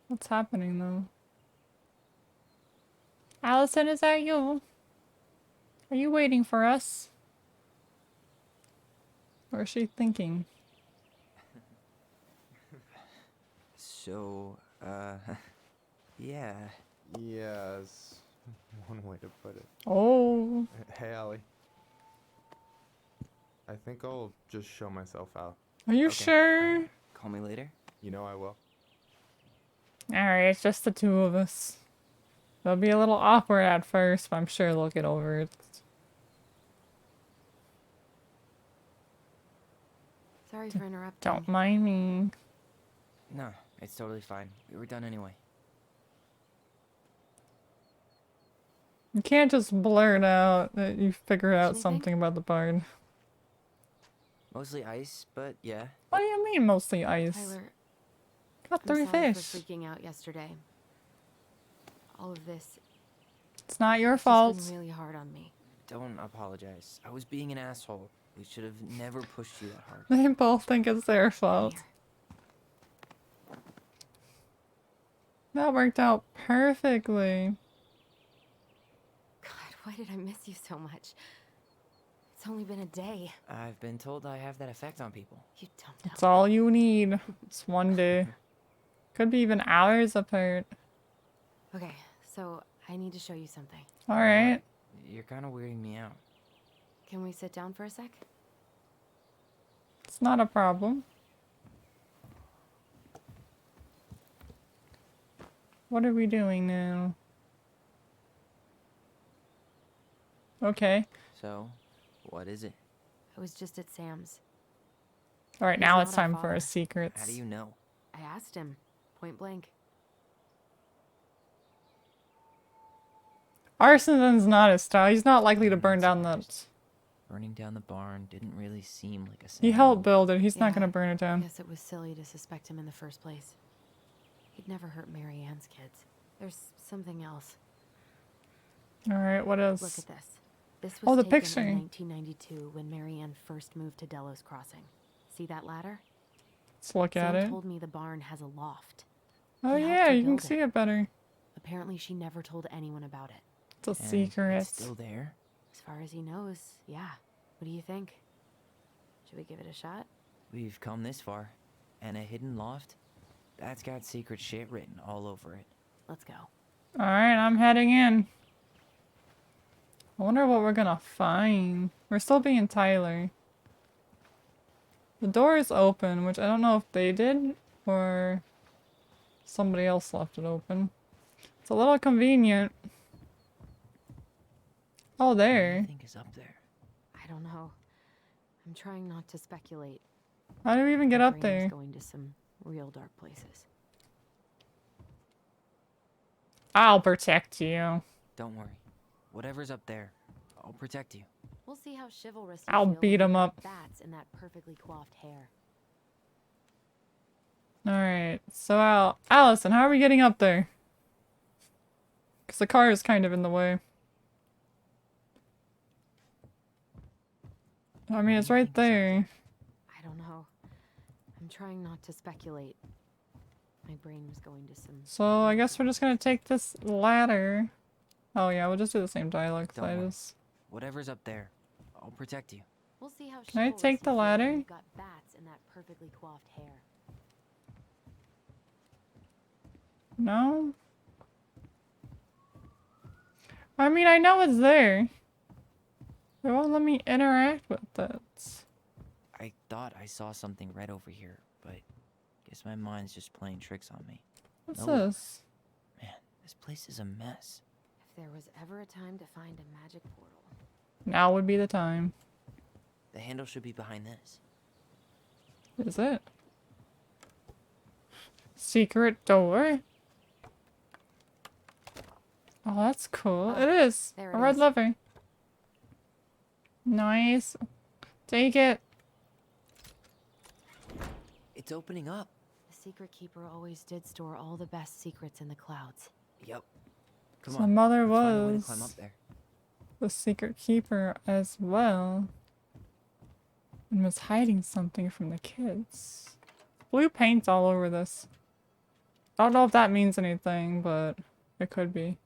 What's happening though? Allison, is that you? Are you waiting for us? Or is she thinking? So, yeah. Yes, one way to put it. Oh. Hey, Allie. I think I'll just show myself out. Are you Okay. sure? Call me later? You know I will. Alright, it's just the two of us. It'll be a little awkward at first, but I'm sure they'll get over it. Sorry for interrupting. Don't mind me. No, it's totally fine. We were done anyway. You can't just blurt out that you figured out Anything? something about the bard. Mostly ice, but yeah. What do you mean mostly ice? Tyler, Got I'm 3 sorry fish. for freaking out yesterday. All of this It's not your has fault. just been really hard on me. Don't apologize. I was being an asshole. We should have never pushed you that hard. They both think it's their fault. Here. That worked out perfectly. God, why did I miss you so much? It's only been a day. I've been told I have that effect on people. You don't know. It's all you need. It's one day. Could be even hours apart. Okay, so I need to show you something. Alright. You're kind of weirding me out. Can we sit down for a sec? It's not a problem. What are we doing now? Okay. So, what is it? I was just at Sam's. Alright, He's now not it's our time for our father. secrets. How do you know? I asked him, point blank. Arson's not his style. He's not likely to burn down that. Burning down the barn didn't really seem like a He Sam helped move. build it. He's not Yeah, gonna burn it I down. guess it was silly to suspect him in the first place. He'd never hurt Mary Ann's kids. There's something else. Alright, what else? Look at this. This Oh, was the taken picture. in 1992 when Mary Ann first moved to Delos Crossing. See that ladder? Let's look at Sam it. told me the barn has a loft. Oh He helped yeah, her you can build see it. it better. Apparently she never told anyone about it. It's a And secret. It's still there? As far as he knows, yeah. What do you think? Should we give it a shot? We've come this far. And a hidden loft? That's got secret shit written all over it. Let's go. Alright, I'm heading in. I wonder what we're gonna find. We're still being Tyler. The door is open, which I don't know if they did or somebody else left it open. It's a little convenient. Oh, What do you there. think is up there? I don't know. I'm trying not to speculate. How do we even get My up brain is there? going to some real dark places. I'll protect you. Don't worry. Whatever's up there, I'll protect you. We'll see how chivalrous you I'll feel beat if 'em you've up. got bats in that perfectly coiffed hair. Alright, so Allison, how are we getting up there? Because the car is kind of in the way. I mean, it's right there. I don't know. I'm trying not to speculate. My brain was going to some... So I guess we're just gonna take this ladder. Oh yeah, we'll just do the same dialogue. Don't worry. Titus. Whatever's up there, I'll protect you. We'll see how Can I chivalrous take you the feel if ladder? you've got bats in that perfectly coiffed hair. No? I mean, I know it's there. It won't let me interact with it. I thought I saw something red over here, but guess my mind's just playing tricks on me. What's No. this? Man, this place is a mess. If there was ever a time to find a magic portal... Now would be the time. The handle should be behind this. Is it? Secret door? Oh, that's cool. Ah, It is. there A it red is. lever. Nice. Take it. It's opening up. The secret keeper always did store all the best secrets in the clouds. Yep. Come So on. mother let's find a way to climb was up there. the secret keeper as well. And was hiding something from the kids. Blue paint all over this. I don't know if that means anything, but it could be.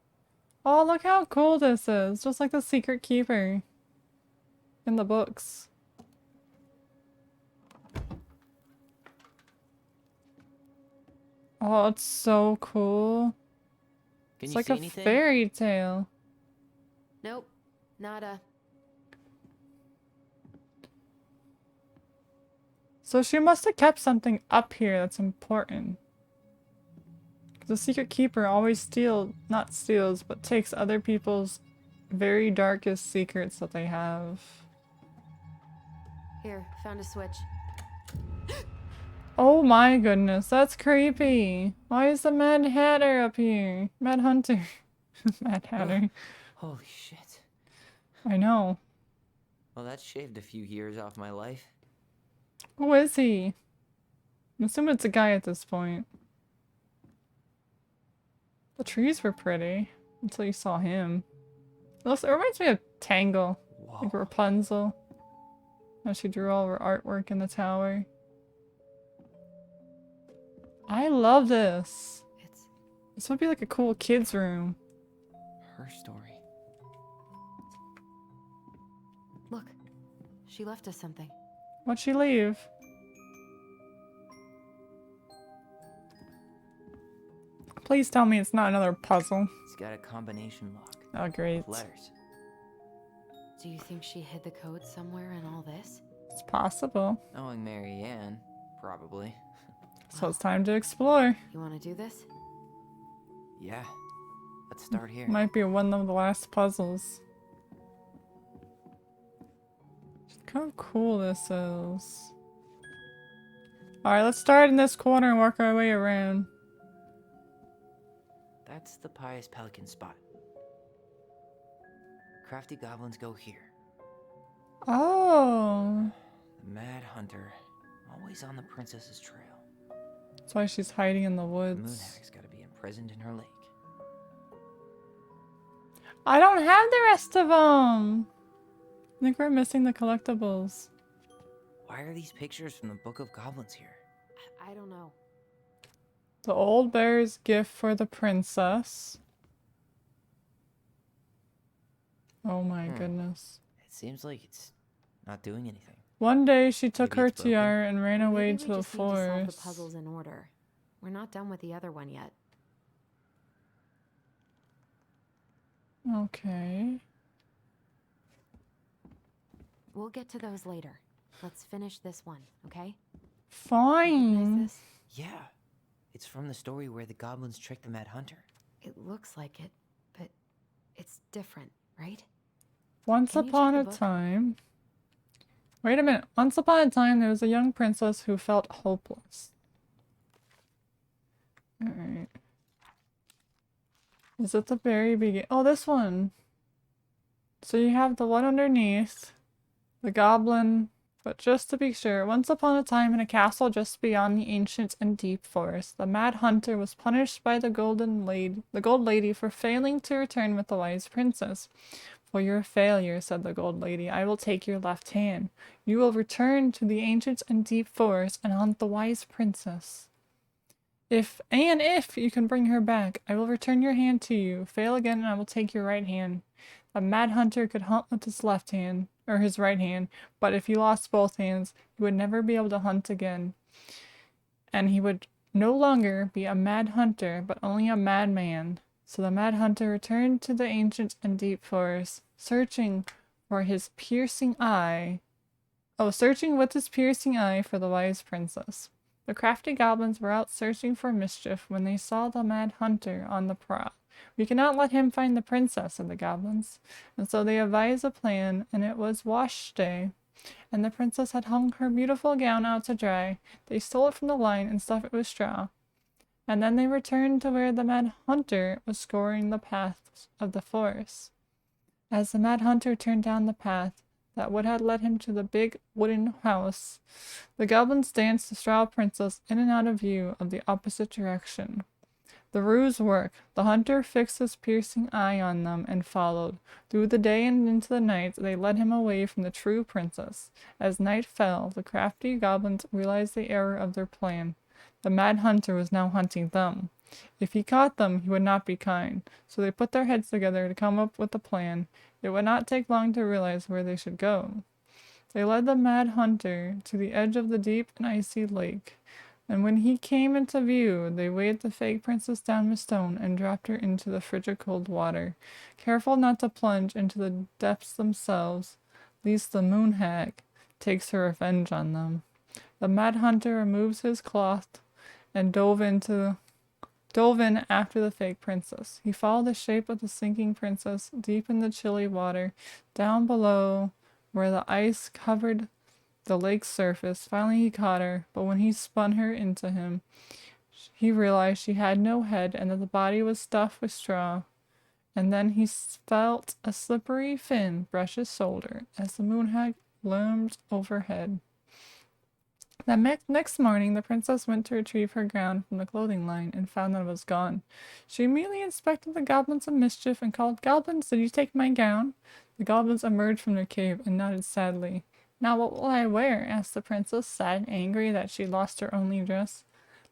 Oh, look how cool this is. Just like the Secret Keeper in the books. Oh, it's so cool. Can It's you like see a anything? fairy tale. Nope. Nada. So she must have kept something up here that's important. The Secret Keeper always not steals, but takes other people's very darkest secrets that they have. Here, found a switch. Oh my goodness, that's creepy. Why is the Mad Hatter up here? Mad Hunter. Mad Hatter. Holy shit. I know. Well, that shaved a few years off my life. Who is he? I'm assuming it's a guy at this point. The trees were pretty until you saw him. It reminds me of Tangle, like Whoa. Rapunzel. How she drew all her artwork in the tower. I love this. It's This would be like a cool kids' room. Her story. look. She left us something. What'd she leave? Please tell me it's not another puzzle. It's got a combination lock. Oh, great. With letters. Do you think she hid the code somewhere in all this? It's possible. Knowing Mary Ann, probably. So it's time to explore. You want to do this? Yeah. Let's start here. Might be one of the last puzzles. Look how cool this is. Alright, let's start in this corner and work our way around. That's the Pious Pelican spot. Crafty goblins go here. Oh. The Mad Hunter, always on the princess's trail. That's why she's hiding in the The woods. Moonhag's gotta be imprisoned in her lake. I don't have the rest of them. I think we're missing the collectibles. Why are these pictures from the Book of Goblins here? I don't know. The old bear's gift for the princess. Oh my goodness. It seems like it's not doing anything. One day she took Maybe her it's broken. tiara and ran away Maybe to we the just need to solve the forest. puzzles in order. We're not done with the other one yet. Okay. We'll get to those later. Let's finish this one, okay? Fine. Recognize this? Yeah. It's from the story where the goblins tricked the Mad Hunter. It looks like it, but it's different, right? Once Can you upon check a the book? time. Wait a minute. Once upon a time, there was a young princess who felt hopeless. Alright. Is it the very beginning? Oh, this one. So you have the one underneath. The goblin. But just to be sure, once upon a time in a castle just beyond the ancient and deep forest, the Mad Hunter was punished by the Gold Lady for failing to return with the wise princess. For your failure, said the Gold Lady, I will take your left hand. You will return to the ancient and deep forest and hunt the wise princess. If you can bring her back, I will return your hand to you. Fail again and I will take your right hand. A Mad Hunter could hunt with his left hand, or his right hand, but if he lost both hands, he would never be able to hunt again. And he would no longer be a Mad Hunter, but only a madman. So the Mad Hunter returned to the ancient and deep forest, searching with his piercing eye for the wise princess. The crafty goblins were out searching for mischief when they saw the Mad Hunter on the prowl. We cannot let him find the princess, said the goblins. And so they devised a plan, and it was wash day. And the princess had hung her beautiful gown out to dry. They stole it from the line and stuffed it with straw. And then they returned to where the Mad Hunter was scouring the paths of the forest. As the Mad Hunter turned down the path that would have led him to the big wooden house, the goblins danced the straw princess in and out of view of the opposite direction. The ruse worked. The hunter fixed his piercing eye on them and followed. Through the day and into the night, they led him away from the true princess. As night fell, the crafty goblins realized the error of their plan. The Mad Hunter was now hunting them. If he caught them, he would not be kind. So they put their heads together to come up with a plan. It would not take long to realize where they should go. They led the Mad Hunter to the edge of the deep and icy lake. And when he came into view, they weighed the fake princess down with stone and dropped her into the frigid cold water, careful not to plunge into the depths themselves, lest the moon hag takes her revenge on them. The Mad Hunter removes his cloth and dove in after the fake princess. He followed the shape of the sinking princess deep in the chilly water, down below where the ice covered the lake's surface. Finally he caught her, but when he spun her into him, he realized she had no head and that the body was stuffed with straw. And then he felt a slippery fin brush his shoulder as the moon hag loomed overhead. The next morning, the princess went to retrieve her gown from the clothing line and found that it was gone. She immediately inspected the goblins of mischief and called, "Goblins, did you take my gown?" The goblins emerged from their cave and nodded sadly. "Now what will I wear?" asked the princess, sad and angry that she lost her only dress.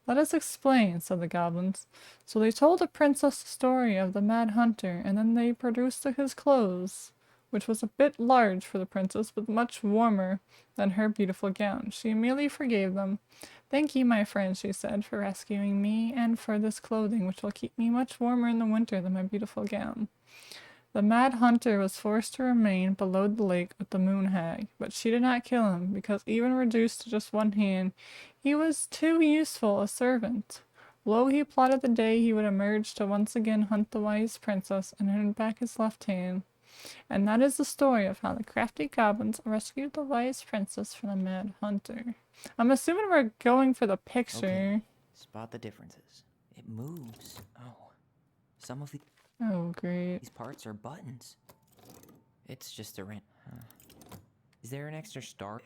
"Let us explain," said the goblins. So they told the princess the story of the Mad Hunter, and then they produced his clothes, which was a bit large for the princess, but much warmer than her beautiful gown. She immediately forgave them. "Thank you, my friend," she said, "for rescuing me, and for this clothing, which will keep me much warmer in the winter than my beautiful gown." The Mad Hunter was forced to remain below the lake with the moon hag, but she did not kill him, because even reduced to just one hand, he was too useful a servant. Lo, he plotted the day he would emerge to once again hunt the wise princess and earn back his left hand. And that is the story of how the crafty goblins rescued the wise princess from the Mad Hunter. I'm assuming we're going for the picture. Okay. Spot the differences. It moves. Oh. Some of Oh, great. these parts are buttons. It's just a Is there an extra star?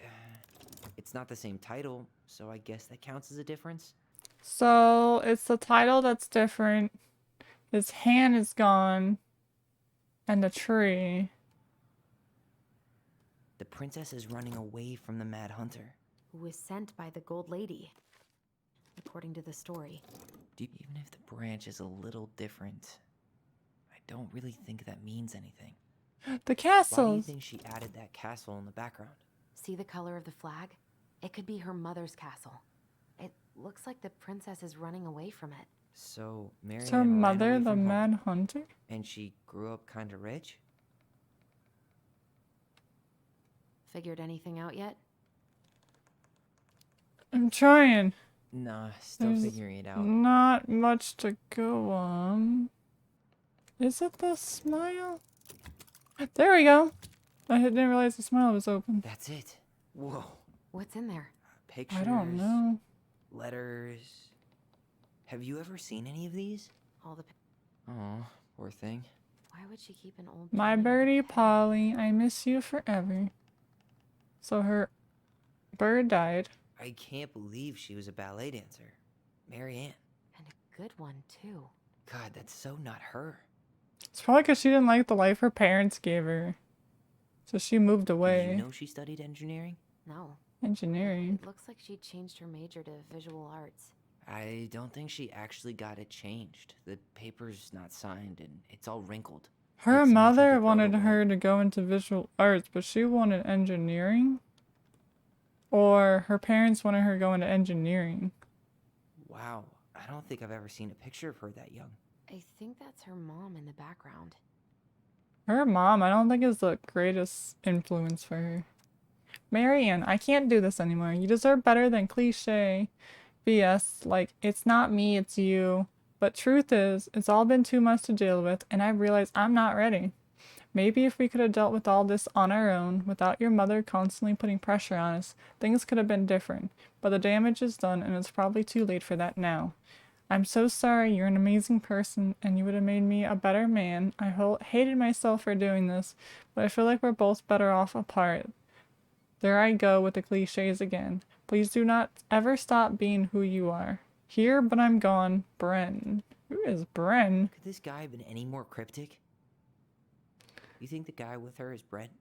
It's not the same title, so I guess that counts as a difference. So, it's the title that's different. His hand is gone. And the tree. The princess is running away from the Mad Hunter. Who was sent by the Gold Lady, according to the story. Even if the branch is a little different, I don't really think that means anything. The Why do you castles. think she added that castle in the background? See the color of the flag? It could be her mother's castle. It looks like the princess is running away from it. So Marianne Is her ran mother away the from home, Mad Hunter? and she grew up kind of rich? Figured anything out yet? I'm trying. Nah, still There's figuring it out. Not much to go on. Is it the smile? There we go. I didn't realize the smile was open. That's it. Whoa. What's in there? Pictures. I don't know. Letters. Have you ever seen any of these? All the. Oh, poor thing. Why would she keep an old? My painting? birdie Polly, I miss you forever. So her bird died. I can't believe she was a ballet dancer. Marianne. And a good one too. God, that's so not her. It's probably because she didn't like the life her parents gave her. So she moved away. Did you know she studied engineering? No. Engineering. It looks like she changed her major to visual arts. I don't think she actually got it changed. The paper's not signed and it's all wrinkled. Her Like someone tried mother to throw it wanted away. her to go into visual arts, but she wanted engineering. Or her parents wanted her to go into engineering. Wow, I don't think I've ever seen a picture of her that young. I think that's her mom in the background. Her mom, I don't think is the greatest influence for her. Marianne, I can't do this anymore. You deserve better than cliche BS like, it's not me, it's you. But truth is, it's all been too much to deal with, and I realize I'm not ready. Maybe if we could have dealt with all this on our own, without your mother constantly putting pressure on us, things could have been different. But the damage is done, and it's probably too late for that now. I'm so sorry, you're an amazing person, and you would have made me a better man. I hated myself for doing this, but I feel like we're both better off apart. There I go with the cliches again. Please do not ever stop being who you are. Here, but I'm gone, Bren. Who is Bren? Could this guy have been any more cryptic? You think the guy with her is Brent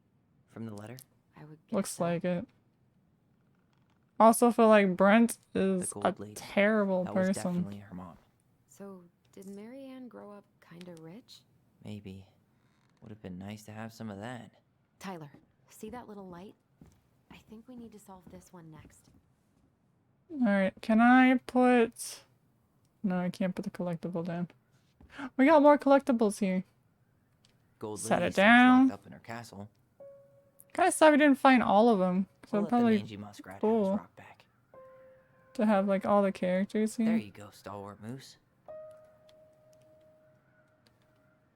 from the letter? I would guess Looks so. like it. also feel like Brent The is a gold lady. terrible That was person. definitely her mom. So, did Marianne grow up kinda rich? Maybe. Would have been nice to have some of that. Tyler, see that little light? I think we need to solve this one next. Alright, can I put... No, I can't put the collectible down. We got more collectibles here. Gold Set lady it seems down. locked up in her castle. Kind of sad we didn't find all of them. So We'll it'd let the probably mangy muskrat have cool. his rock back. to have like all the characters here. There you go, stalwart moose.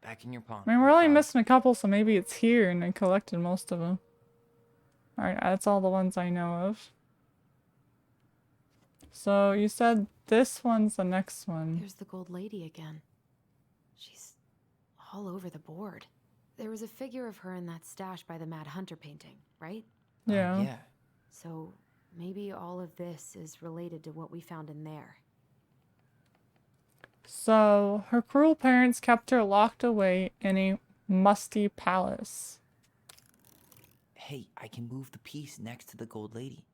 Back in your pond. I mean, we're only frog. missing a couple, so maybe it's here and I collected most of them. Alright, that's all the ones I know of. So you said this one's the next one. There's the gold lady again. She's all over the board. There was a figure of her in that stash by the Mad Hunter painting, right? Yeah. Yeah. So maybe all of this is related to what we found in there. So her cruel parents kept her locked away in a musty palace. Hey, I can move the piece next to the gold lady.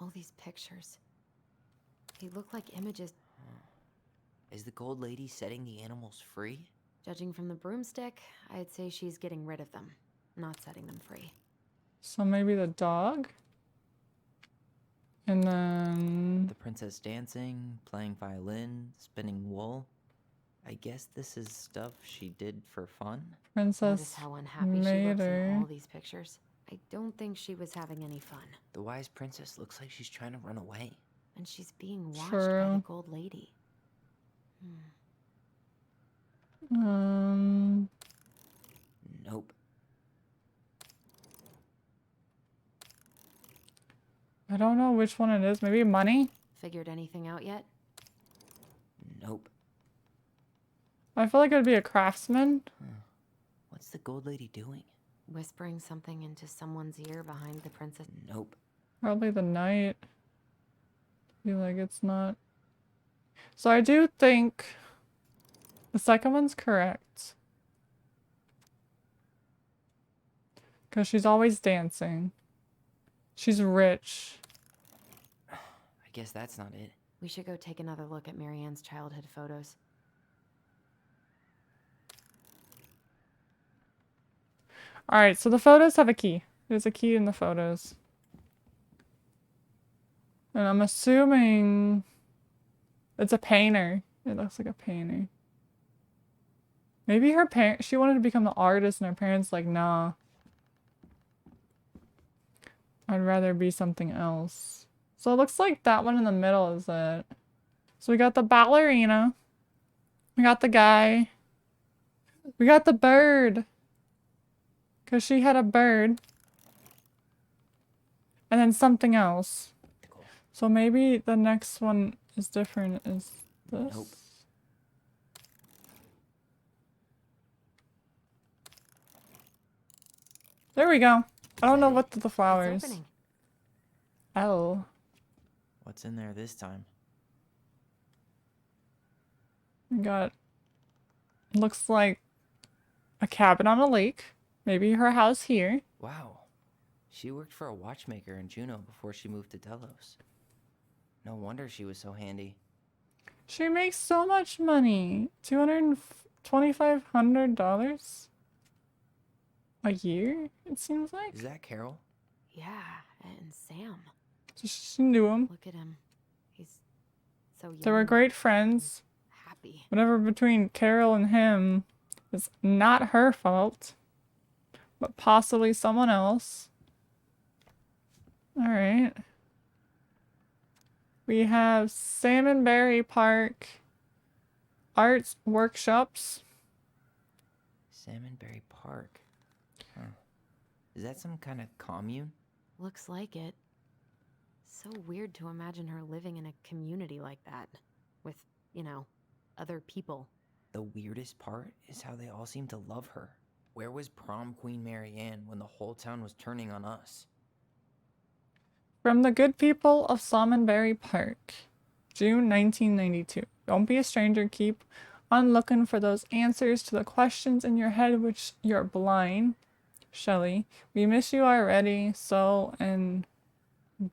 All these pictures. They look like images. Is the gold lady setting the animals free? Judging from the broomstick, I'd say she's getting rid of them, not setting them free. So maybe the dog? And then... The princess dancing, playing violin, spinning wool. I guess this is stuff she did for fun. Notice Princess how unhappy she looks in Mater. all these pictures. I don't think she was having any fun. The wise princess looks like she's trying to run away. And she's being watched by True. the gold lady. Nope. I don't know which one it is. Maybe money? Figured anything out yet? Nope. I feel like it would be a craftsman. What's the gold lady doing? Whispering something into someone's ear behind the princess. Nope. Probably the knight. Feel like it's not. So I do think the second one's correct. Because she's always dancing. She's rich. I guess that's not it. We should go take another look at Marianne's childhood photos. Alright, so the photos have a key. There's a key in the photos. And I'm assuming it's a painter. It looks like a painter. Maybe her parents, she wanted to become an artist and her parents like, nah. I'd rather be something else. So it looks like that one in the middle is it. So we got the ballerina. We got the guy. We got the bird. Because she had a bird. And then something else. Cool. So maybe the next one is different. Is this? Nope. There we go. I don't know Hey, what the It's flowers. opening. L. What's in there this time? We got. Looks like a cabin on a lake. Maybe her house here. Wow. She worked for a watchmaker in Juneau before she moved to Delos. No wonder she was so handy. She makes so much money. $2,500 a year, it seems like. Is that Carol? Yeah, and Sam. So she knew him. Look at him. He's so young. They were great friends. Happy. Whatever between Carol and him is not her fault, but possibly someone else. Alright. We have Salmonberry Park Arts Workshops. Salmonberry Park. Huh. Is that some kind of commune? Looks like it. So weird to imagine her living in a community like that. With, you know, other people. The weirdest part is how they all seem to love her. Where was prom queen Marianne when the whole town was turning on us? From the good people of Salmonberry Park, June 1992. Don't be a stranger. Keep on looking for those answers to the questions in your head which you're blind. Shelley, we miss you already. So, and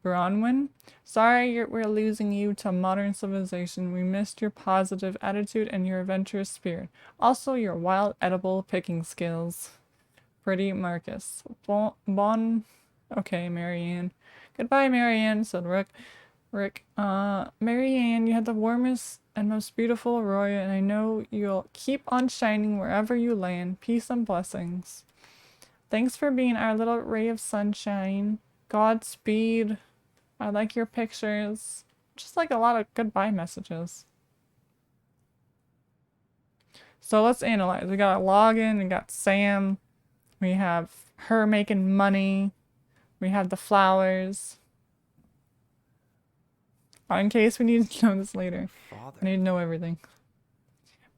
Bronwyn. Sorry we're losing you to modern civilization. We missed your positive attitude and your adventurous spirit. Also, your wild edible picking skills. Pretty Marcus. Okay, Marianne. Goodbye, Marianne, said Rick. Marianne, you had the warmest and most beautiful Arroyo, and I know you'll keep on shining wherever you land. Peace and blessings. Thanks for being our little ray of sunshine. Godspeed. I like your pictures. Just like a lot of goodbye messages. So let's analyze. We got a login, we got Sam. We have her making money. We have the flowers. In case we need to know this later. Father. I need to know everything.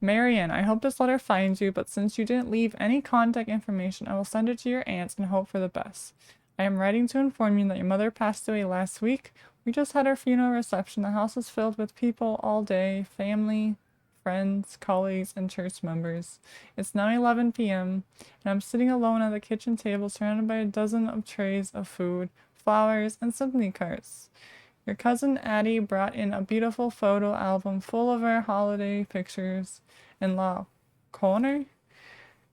Marianne, I hope this letter finds you, but since you didn't leave any contact information, I will send it to your aunts and hope for the best. I am writing to inform you that your mother passed away last week. We just had our funeral reception. The house is filled with people all day, family, friends, colleagues, and church members. It's now 11 p.m., and I'm sitting alone at the kitchen table surrounded by a dozen of trays of food, flowers, and symphony carts. Your cousin Addie brought in a beautiful photo album full of our holiday pictures in La Corner.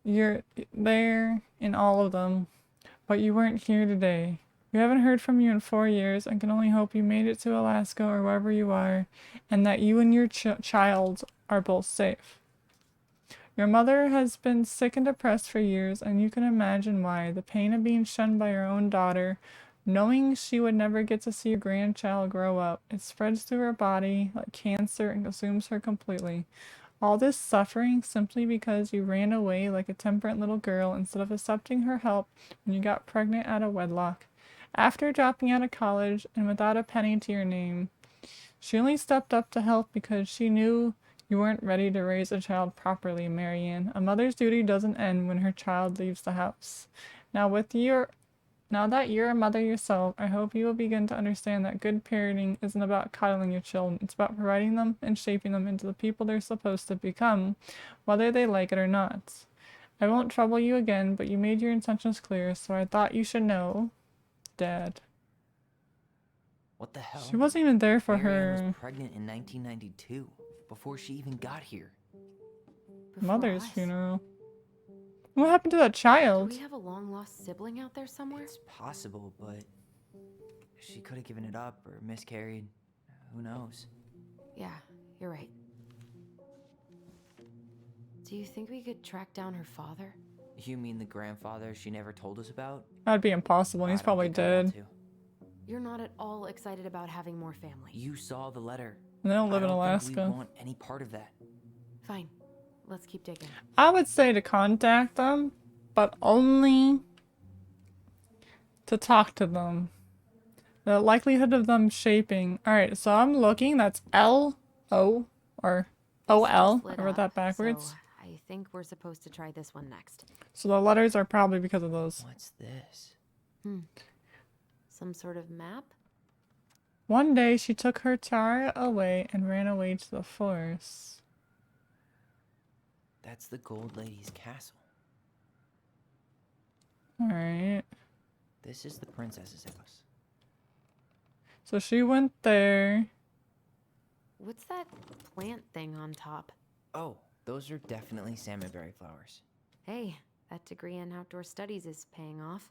You're there in all of them, but you weren't here today. We haven't heard from you in 4 years and can only hope you made it to Alaska or wherever you are, and that you and your child are both safe. Your mother has been sick and depressed for years, and you can imagine why. The pain of being shunned by your own daughter, knowing she would never get to see your grandchild grow up, it spreads through her body like cancer and consumes her completely. All this suffering simply because you ran away like a temperate little girl instead of accepting her help when you got pregnant out of wedlock. After dropping out of college and without a penny to your name, she only stepped up to help because she knew you weren't ready to raise a child properly, Marianne. A mother's duty doesn't end when her child leaves the house. Now that you're a mother yourself, I hope you will begin to understand that good parenting isn't about coddling your children. It's about providing them and shaping them into the people they're supposed to become, whether they like it or not. I won't trouble you again, but you made your intentions clear, so I thought you should know. Dad. What the hell? She wasn't even there for Marianne her was pregnant in 1992, before she even got here. Before mother's us. funeral. What happened to that Do child? we have a long-lost sibling out there somewhere? It's possible, but she could have given it up or miscarried. Who knows? Yeah, you're right. Do you think we could track down her father? You mean the grandfather she never told us about? That'd be impossible. He's I don't probably think I want dead. to. You're not at all excited about having more family. You saw the letter. And they don't live in I don't think we Alaska. want any part of that. Fine. Let's keep digging. I would say to contact them, but only to talk to them. The likelihood of them shaping. Alright, so I'm looking. That's L-O or O-L. Split I wrote up, that backwards. So I think we're supposed to try this one next. So the letters are probably because of those. What's this? Some sort of map? One day she took her tiara away and ran away to the forest. That's the Gold Lady's castle. Alright. This is the princess's house. So she went there. What's that plant thing on top? Oh, those are definitely salmonberry flowers. Hey, that degree in outdoor studies is paying off.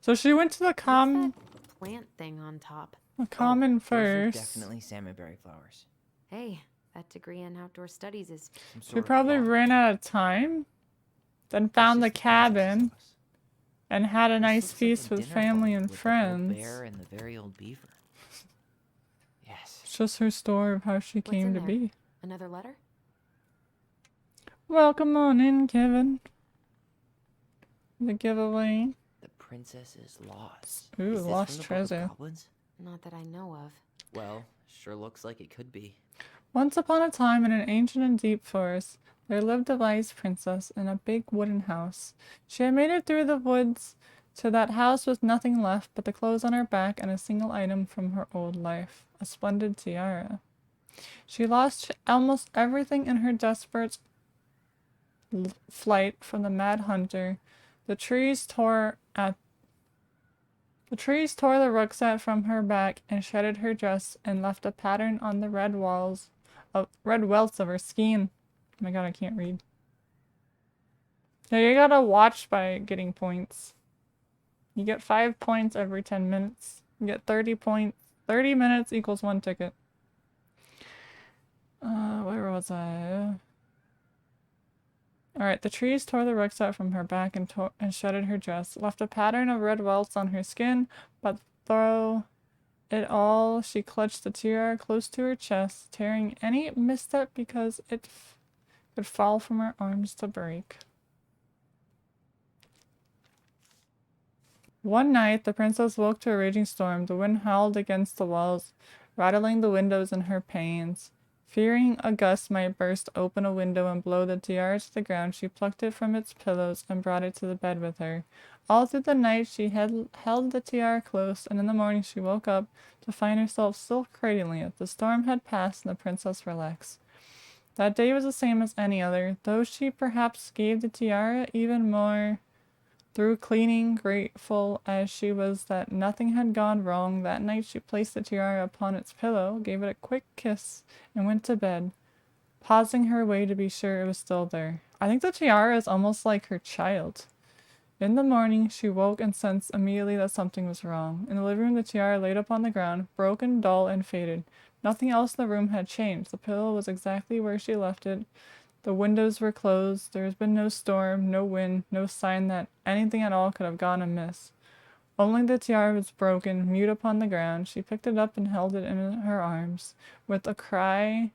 So she went to the What's common that plant thing on top? Oh, common those are first. definitely salmonberry flowers. Hey, that degree in outdoor studies is... Some She sort of probably cloth. ran out of time. Then This found is the princess's cabin house. and had a This nice looks like feast a with dinner family party and with the old friends. bear and the very old beaver. Yes. It's just her story of how she What's came in to there? be. Another letter? Welcome on in, Kevin. The giveaway. The princess is lost. Ooh, is this lost from the Book of treasure. Goblins? Not that I know of. Well, sure looks like it could be. Once upon a time in an ancient and deep forest, there lived a wise princess in a big wooden house. She had made it through the woods to that house with nothing left but the clothes on her back and a single item from her old life, a splendid tiara. She lost almost everything in her desperate flight from the mad hunter. The trees tore at The trees tore the rucksack from her back and shredded her dress and left a pattern on the red welts of her skin. Oh my god, I can't read. Now you gotta watch by getting points. You get 5 points every 10 minutes. You get 30 points. 30 minutes equals 1 ticket. Where was I? Alright, the trees tore the rucksack from her back and shredded her dress, left a pattern of red welts on her skin, but through it all, she clutched the tiara close to her chest, tearing any misstep because it could fall from her arms to break. One night, the princess woke to a raging storm. The wind howled against the walls, rattling the windows in her panes. Fearing a gust might burst open a window and blow the tiara to the ground, she plucked it from its pillows and brought it to the bed with her. All through the night she held the tiara close, and in the morning she woke up to find herself still cradling it. The storm had passed, and the princess relaxed. That day was the same as any other, though she perhaps gave the tiara even more through cleaning. Grateful as she was that nothing had gone wrong, that night she placed the tiara upon its pillow, gave it a quick kiss, and went to bed, pausing her way to be sure it was still there. I think the tiara is almost like her child. In the morning, she woke and sensed immediately that something was wrong. In the living room, the tiara lay upon the ground, broken, dull, and faded. Nothing else in the room had changed. The pillow was exactly where she left it. The windows were closed. There has been no storm, no wind, no sign that anything at all could have gone amiss. Only the tiara was broken, mute upon the ground. She picked it up and held it in her arms with a cry,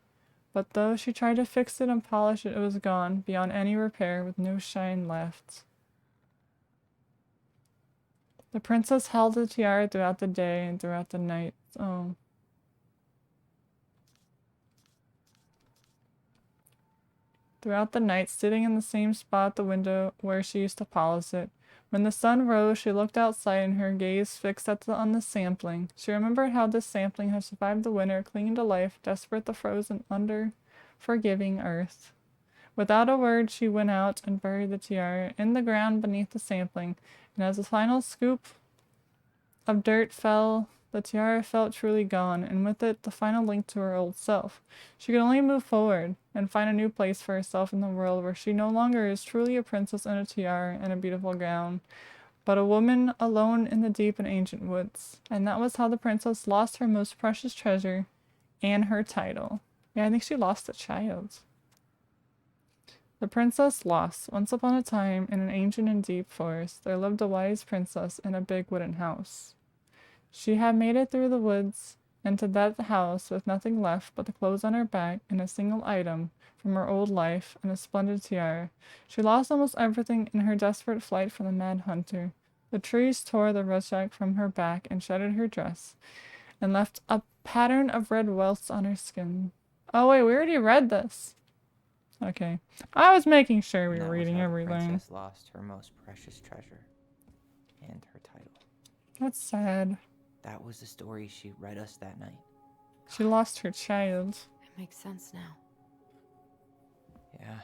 but though she tried to fix it and polish it, it was gone, beyond any repair, with no shine left. The princess held the tiara throughout the day and throughout the night. Oh. Throughout the night, sitting in the same spot at the window where she used to polish it. When the sun rose, she looked outside and her gaze fixed on the sapling. She remembered how this sapling had survived the winter, clinging to life, desperate the frozen, unforgiving earth. Without a word, she went out and buried the tiara in the ground beneath the sapling, and as the final scoop of dirt fell, the tiara felt truly gone, and with it the final link to her old self. She could only move forward and find a new place for herself in the world where she no longer is truly a princess in a tiara and a beautiful gown, but a woman alone in the deep and ancient woods. And that was how the princess lost her most precious treasure and her title. Yeah, I think she lost a child. The princess lost. Once upon a time, in an ancient and deep forest, there lived a wise princess in a big wooden house. She had made it through the woods and to that house with nothing left but the clothes on her back and a single item from her old life and a splendid tiara. She lost almost everything in her desperate flight from the mad hunter. The trees tore the rucksack from her back and shredded her dress and left a pattern of red welts on her skin. Oh wait, we already read this. Okay. I was making sure we And were that was reading how the everything. princess lost her most precious treasure and her title. That's sad. That was the story she read us that night. She lost her child. It makes sense now. Yeah.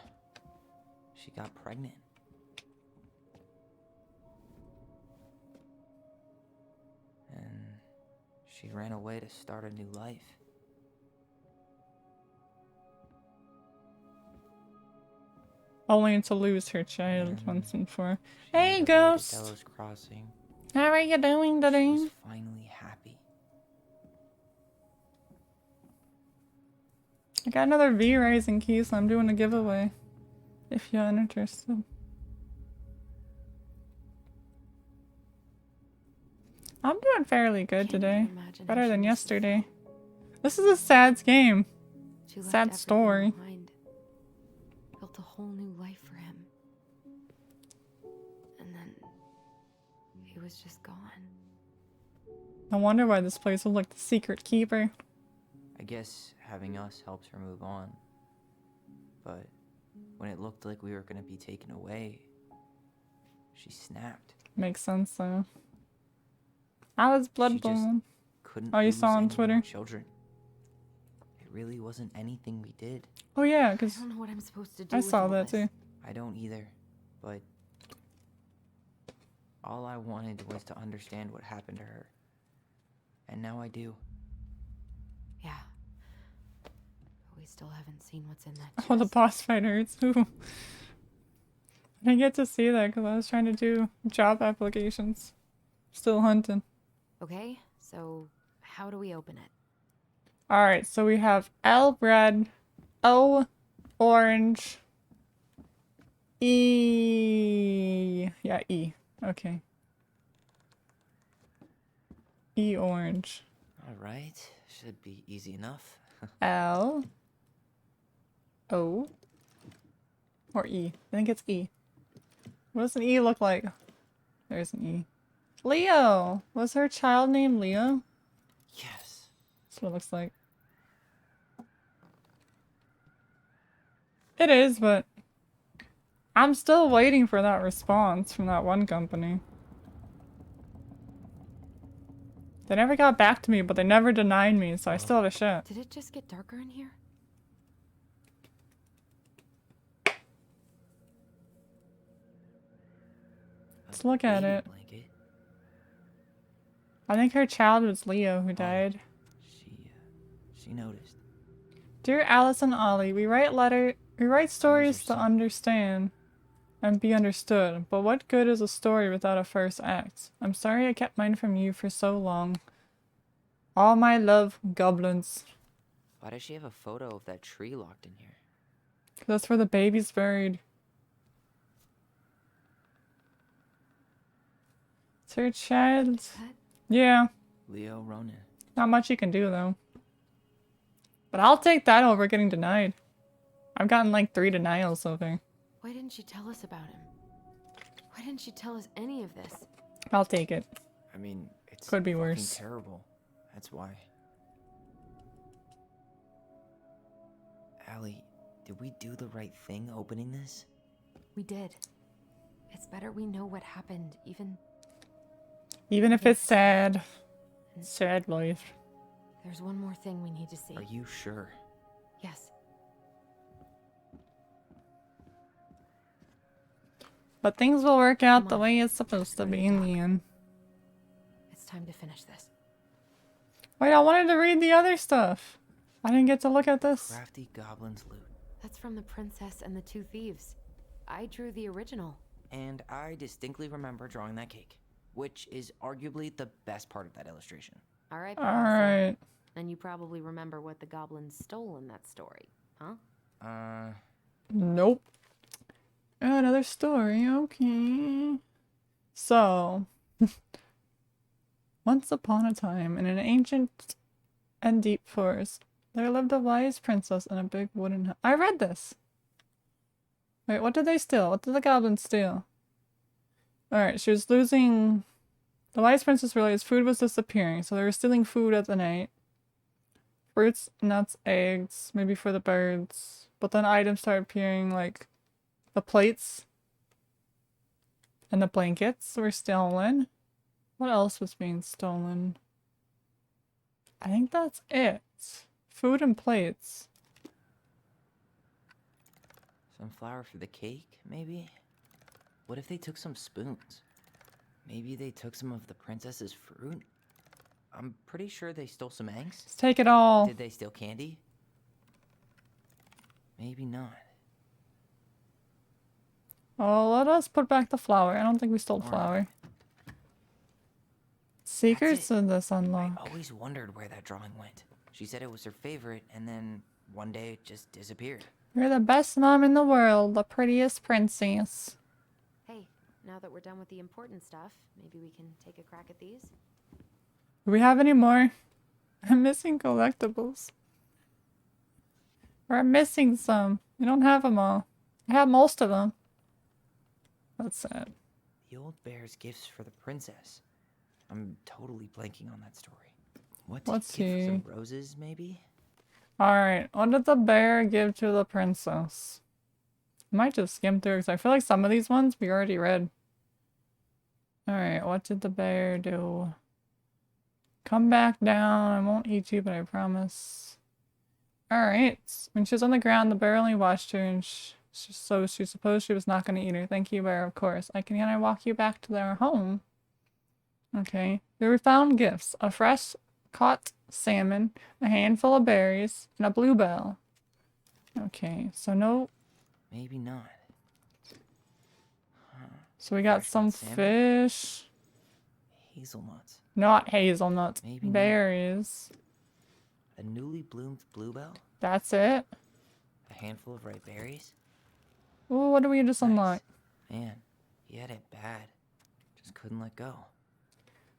She got pregnant. And she ran away to start a new life. Only to lose her child And once and for. she Hey, made her way to Ghost! Delos Crossing. How are you doing She today? was finally happy. I got another V Rising key, so I'm doing a giveaway. If you're interested. I'm doing fairly good Can't today. even imagine Better how she than must have yesterday. felt. This is a sad game. She left Sad everything story. behind, built a whole new life for him. And then he was just gone. No wonder why this place was like the secret keeper. I guess having us helped her move on. But when it looked like we were gonna be taken away, she snapped. Makes sense though. I was She just Bloodborne. couldn't Oh, you lose saw on any more Twitter? children. It really wasn't anything we did. Oh yeah, I because don't know what I'm supposed to do. I with saw all that this. too. I don't either, but All I wanted was to understand what happened to her. And now I do. Yeah. But we still haven't seen what's in that chest. Oh, the boss fighters. Ooh. I didn't get to see that because I was trying to do job applications. Still hunting. Okay, so how do we open it? Alright, so we have L red, O orange, E. Yeah, E. Okay. E orange. Alright, should be easy enough. L. O. Or E. I think it's E. What does an E look like? There's an E. Leo! Was her child named Leo? Yes. That's what it looks like. It is, but I'm still waiting for that response from that one company. They never got back to me, but they never denied me, so I still have a shot. Did it just get darker in here? Let's look at Baby it. blanket. I think her child was Leo who died. She noticed. Dear Alice and Ollie, we write stories to son. understand and be understood, but what good is a story without a first act? I'm sorry I kept mine from you for so long. All my love, goblins. Why does she have a photo of that tree locked in here? That's where the baby's buried. It's her child. That Yeah, Leo Ronan. not much you can do though. But I'll take that over getting denied. I've gotten like 3 denials so far. Why didn't she tell us about him? Why didn't she tell us any of this? I'll take it. I mean, it's Could be fucking worse. terrible. That's why. Allie, did we do the right thing opening this? We did. It's better we know what happened, Even if it's sad. Sad life. There's one more thing we need to see. Are you sure? Yes. But things will work out Come the on. way it's supposed to Let's go to be the in dock. the end. It's time to finish this. Wait, I wanted to read the other stuff. I didn't get to look at this. Crafty Goblin's Loot. That's from The Princess and the Two Thieves. I drew the original. And I distinctly remember drawing that cake, which is arguably the best part of that illustration. All right, Alright. And you probably remember what the goblins stole in that story, huh? Nope. Another story, okay. So, once upon a time, in an ancient and deep forest, there lived a wise princess in a big wooden house. I read this! Wait, what did they steal? What did the goblins steal? Alright, she was losing... The wise princess realized food was disappearing, so they were stealing food at the night. Fruits, nuts, eggs, maybe for the birds. But then items started appearing, like the plates and the blankets were stolen. What else was being stolen? I think that's it. Food and plates. Some flour for the cake, maybe? What if they took some spoons? Maybe they took some of the princess's fruit? I'm pretty sure they stole some eggs. Let's take it all. Did they steal candy? Maybe not. Oh, let us put back the flour. I don't think we stole the Alright. flour. Secrets it. of this I unlock. always wondered where that drawing went. She said it was her favorite, and then one day it just disappeared. You're the best mom in the world, the prettiest princess. Hey, now that we're done with the important stuff, maybe we can take a crack at these? Do we have any more? I'm missing collectibles. Or I'm missing some. We don't have them all. I have most of them. That's sad. The old bear's gifts for the princess. I'm totally blanking on that story. What? Let's Give her see. some roses, maybe? Alright, what did the bear give to the princess? I might just skim through because I feel like some of these ones we already read. Alright, what did the bear do? Come back down. I won't eat you, but I promise. Alright. When she was on the ground, the bear only watched her and So she supposed she was not going to eat her. Thank you, Bear, of course. Can I walk you back to their home? Okay. There were found gifts. A fresh caught salmon, a handful of berries, and a bluebell. Okay, so no... Maybe not. So we got Fresh some caught salmon? fish. Hazelnuts. Not hazelnuts. Maybe not. Berries. A newly bloomed bluebell? That's it? A handful of ripe berries? Ooh, what do we just Nice. unlock? Man, he had it bad. Just couldn't let go.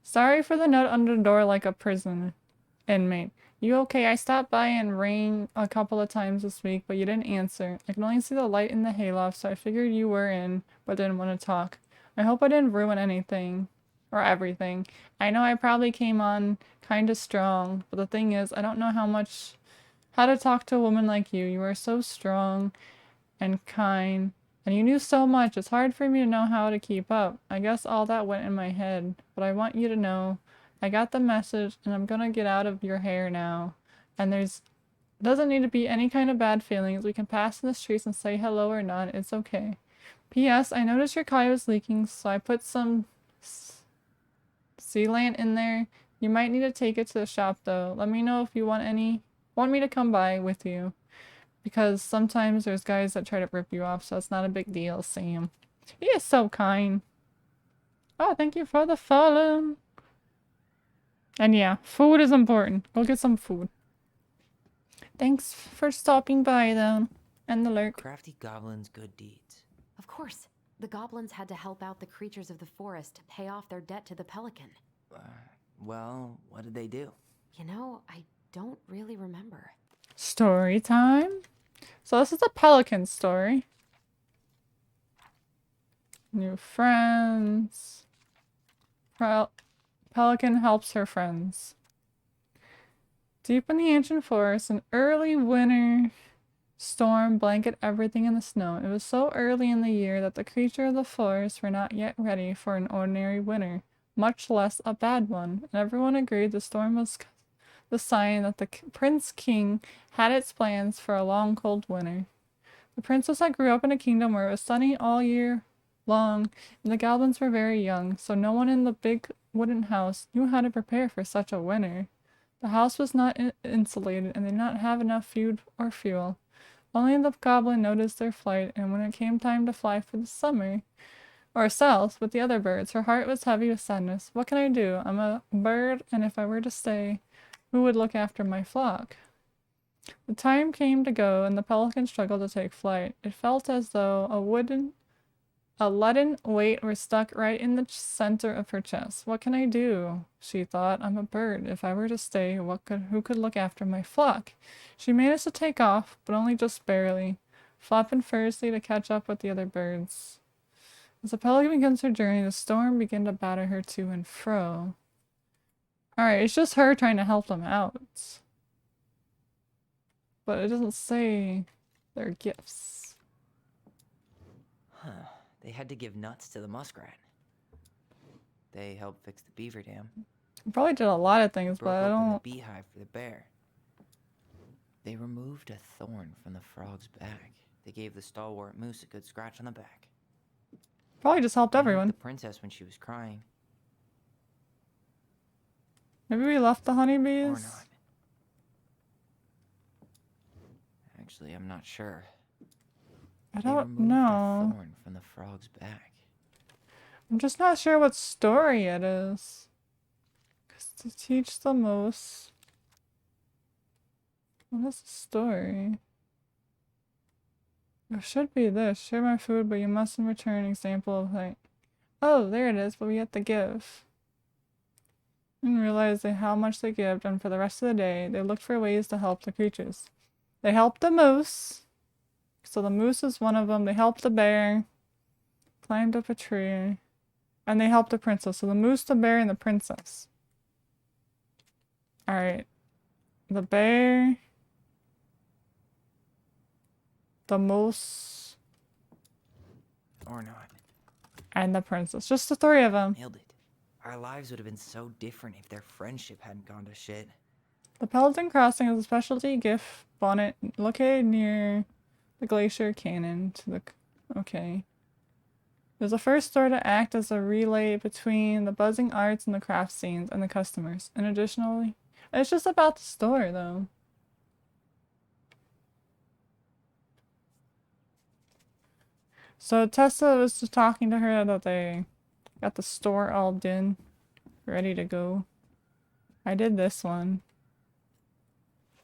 Sorry for the note under the door like a prison inmate. You okay? I stopped by and rang a couple of times this week, but you didn't answer. I can only see the light in the hayloft, so I figured you were in, but didn't want to talk. I hope I didn't ruin anything. Or everything. I know I probably came on kinda strong, but the thing is, I don't know how to talk to a woman like you. You are so strong and kind, and you knew so much. It's hard for me to know how to keep up. I guess all that went in my head, but I want you to know I got the message and I'm gonna get out of your hair now. And doesn't need to be any kind of bad feelings. We can pass in the streets and say hello or not. It's okay. P.S. I noticed your car was leaking, so I put some sealant in there. You might need to take it to the shop though. Let me know if you want me to come by with you. Because sometimes there's guys that try to rip you off, so it's not a big deal, Sam. He is so kind. Oh, thank you for the follow. And yeah, food is important. Go get some food. Thanks for stopping by though. And the lurk. Crafty goblins' good deeds. Of course. The goblins had to help out the creatures of the forest to pay off their debt to the pelican. Well, what did they do? You know, I don't really remember. Story time. So this is a pelican story. New friends. Pelican helps her friends. Deep in the ancient forest, an early winter storm blanketed everything in the snow. It was so early in the year that the creatures of the forest were not yet ready for an ordinary winter, much less a bad one, and everyone agreed the storm was the sign that the Prince King had its plans for a long, cold winter. The princess had grew up in a kingdom where it was sunny all year long, and the goblins were very young, so no one in the big wooden house knew how to prepare for such a winter. The house was not insulated, and they did not have enough food or fuel. Only the goblin noticed their flight, and when it came time to fly for the summer, or south with the other birds, her heart was heavy with sadness. What can I do? I'm a bird, and if I were to stay, who would look after my flock? The time came to go, and the pelican struggled to take flight. It felt as though a leaden weight were stuck right in the center of her chest. What can I do? She thought. I'm a bird. If I were to stay, who could look after my flock? She managed to take off, but only just barely, flapping furiously to catch up with the other birds. As the pelican begins her journey, the storm began to batter her to and fro. Alright, it's just her trying to help them out. But it doesn't say their gifts. Huh. They had to give nuts to the muskrat. They helped fix the beaver dam. Probably did a lot of things, Broke but I open don't... the beehive for the bear. They removed a thorn from the frog's back. They gave the stalwart moose a good scratch on the back. Probably just helped They helped everyone. the princess when she was crying. Maybe we left the honeybees? Or not. Actually, I'm not sure. I They don't removed know. a thorn from the frog's back. I'm just not sure what story it is. 'Cause to teach the most... What is the story? It should be this. Share my food, but you must in return example of like... Oh, there it is, but we have to give. And realize how much they give, and for the rest of the day, they looked for ways to help the creatures. They helped the moose. So the moose is one of them. They helped the bear. Climbed up a tree. And they helped the princess. So the moose, the bear, and the princess. Alright. The bear. The moose. Or not. And the princess. Just the three of them. Nailed it. Our lives would have been so different if their friendship hadn't gone to shit. The Paladin Crossing is a specialty gift bonnet located near The glacier cannon to the... Okay. There's a first store to act as a relay between the buzzing arts and the craft scenes and the customers. And additionally, it's just about the store though. So Tessa was just talking to her that they got the store all done, ready to go. I did this one.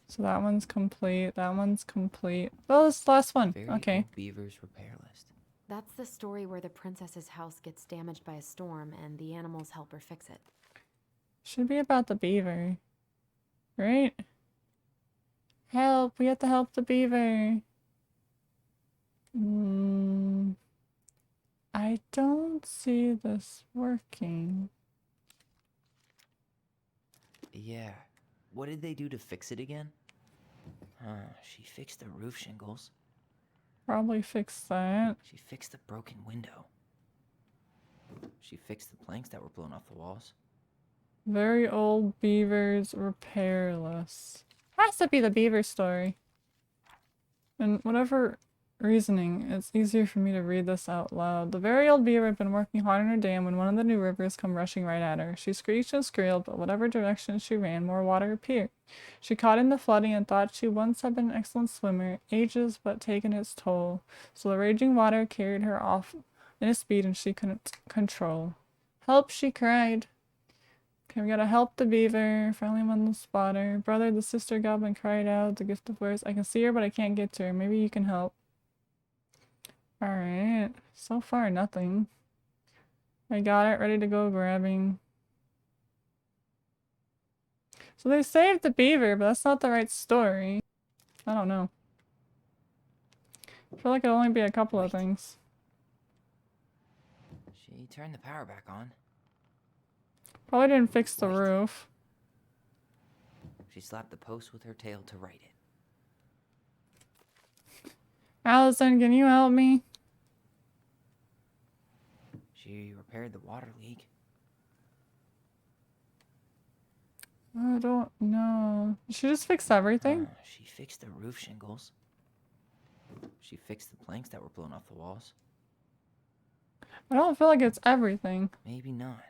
So that one's complete, that one's complete. Oh, this is the last one. Very Okay. Old Beaver's repair list. That's the story where the princess's house gets damaged by a storm and the animals help her fix it. Should be about the beaver. Right? Help! We have to help the beaver. I don't see this working. Yeah. What did they do to fix it again? She fixed the roof shingles. Probably fix that. She fixed the broken window. She fixed the planks that were blown off the walls. Very old beavers repairless. Has to be the beaver story. And whatever reasoning, it's easier for me to read this out loud. The very old beaver had been working hard on her dam when one of the new rivers come rushing right at her. She screeched and squealed, but whatever direction she ran, more water appeared. She caught in the flooding and thought she once had been an excellent swimmer, ages but taken its toll. So the raging water carried her off in a speed and she couldn't control. Help, she cried. Okay, we gotta help the beaver. Finally won the spotter. Brother, the sister goblin cried out, the gift of words. I can see her, but I can't get to her. Maybe you can help. Alright. So far, nothing. I got it. Ready to go grabbing. So they saved the beaver, but that's not the right story. I don't know. I feel like it'll only be a couple of things. She turned the power back on. Probably didn't fix the Wait. roof. She slapped the post with her tail to right it. Allison, can you help me? She repaired the water leak. I don't know. Did she just fix everything? She fixed the roof shingles. She fixed the planks that were blown off the walls. I don't feel like it's everything. Maybe not.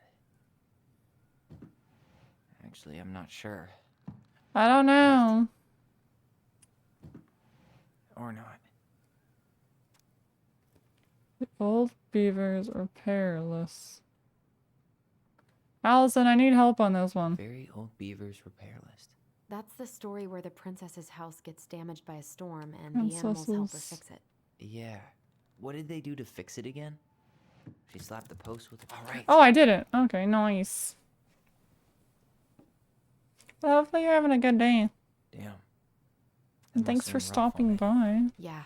Actually, I'm not sure. I don't know. Or not. The old beavers are perilous. Allison, I need help on this one. Very Old Beaver's repair list. That's the story where the princess's house gets damaged by a storm and the animals help her Princesses. fix it. Yeah. What did they do to fix it again? She slapped the post with... Alright. Oh, I did it. Okay, nice. Well, hopefully you're having a good day. Damn. And thanks for stopping by. Yeah,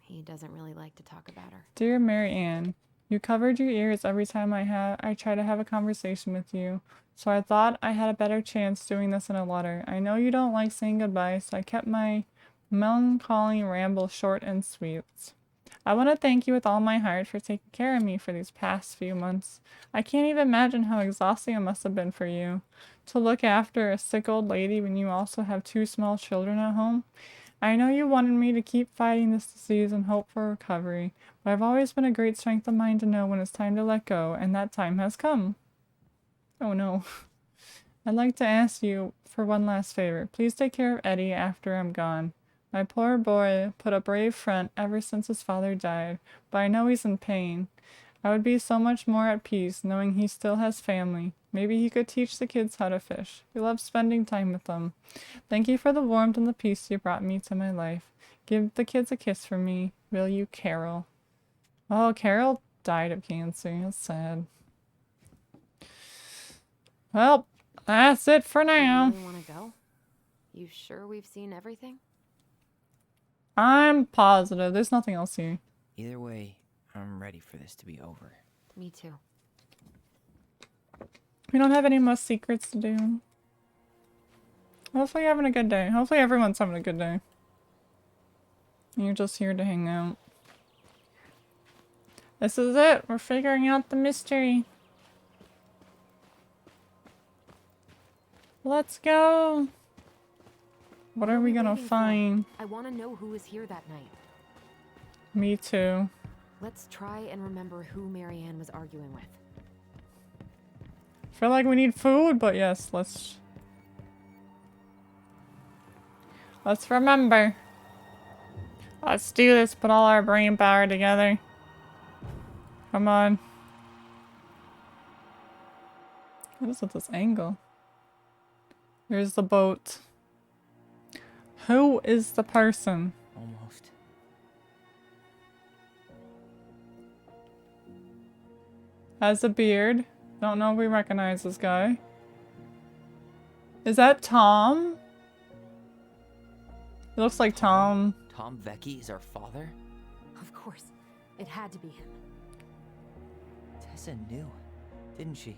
he doesn't really like to talk about her. Dear Mary Ann, you covered your ears every time I try to have a conversation with you, so I thought I had a better chance doing this in a letter. I know you don't like saying goodbye, so I kept my melancholy ramble short and sweet. I want to thank you with all my heart for taking care of me for these past few months. I can't even imagine how exhausting it must have been for you to look after a sick old lady when you also have 2 small children at home. I know you wanted me to keep fighting this disease and hope for recovery, but I've always been a great strength of mind to know when it's time to let go, and that time has come. Oh no. I'd like to ask you for one last favor. Please take care of Eddie after I'm gone. My poor boy put a brave front ever since his father died, but I know he's in pain. I would be so much more at peace knowing he still has family. Maybe he could teach the kids how to fish. We love spending time with them. Thank you for the warmth and the peace you brought me to my life. Give the kids a kiss for me, will you, Carol? Oh, Carol died of cancer. That's sad. Well, that's it for now. You really want to go? You sure we've seen everything? I'm positive. There's nothing else here. Either way, I'm ready for this to be over. Me too. We don't have any more secrets to do. Hopefully you're having a good day. Hopefully everyone's having a good day. And you're just here to hang out. This is it. We're figuring out the mystery. Let's go. What are we gonna waiting for? find? I want to know who was here that night. Me too. Let's try and remember who Marianne was arguing with. Feel like we need food, but yes, let's remember. Let's do this, put all our brain power together. Come on. What is with this angle? Here's the boat. Who is the person? Almost. Has a beard. Don't know if we recognize this guy. Is that Tom? It looks like Tom. Tom Vecchi is our father? Of course, it had to be him. Tessa knew, didn't she?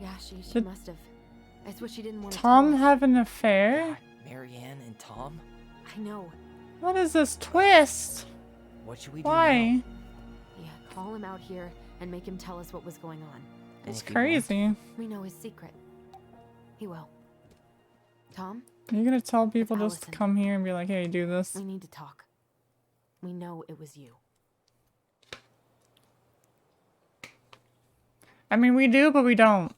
Yeah, she Did must have. That's what she didn't want to Tom tell us. have an affair? God, Marianne and Tom? I know. What is this twist? What should we do Why? now? Yeah, call him out here and make him tell us what was going on. And It's if he won't, crazy. We know his secret. He will. Tom, You're gonna tell people just to Allison. come here and be like, hey, do this? we need to talk. We know it was you. I mean, we do, but we don't.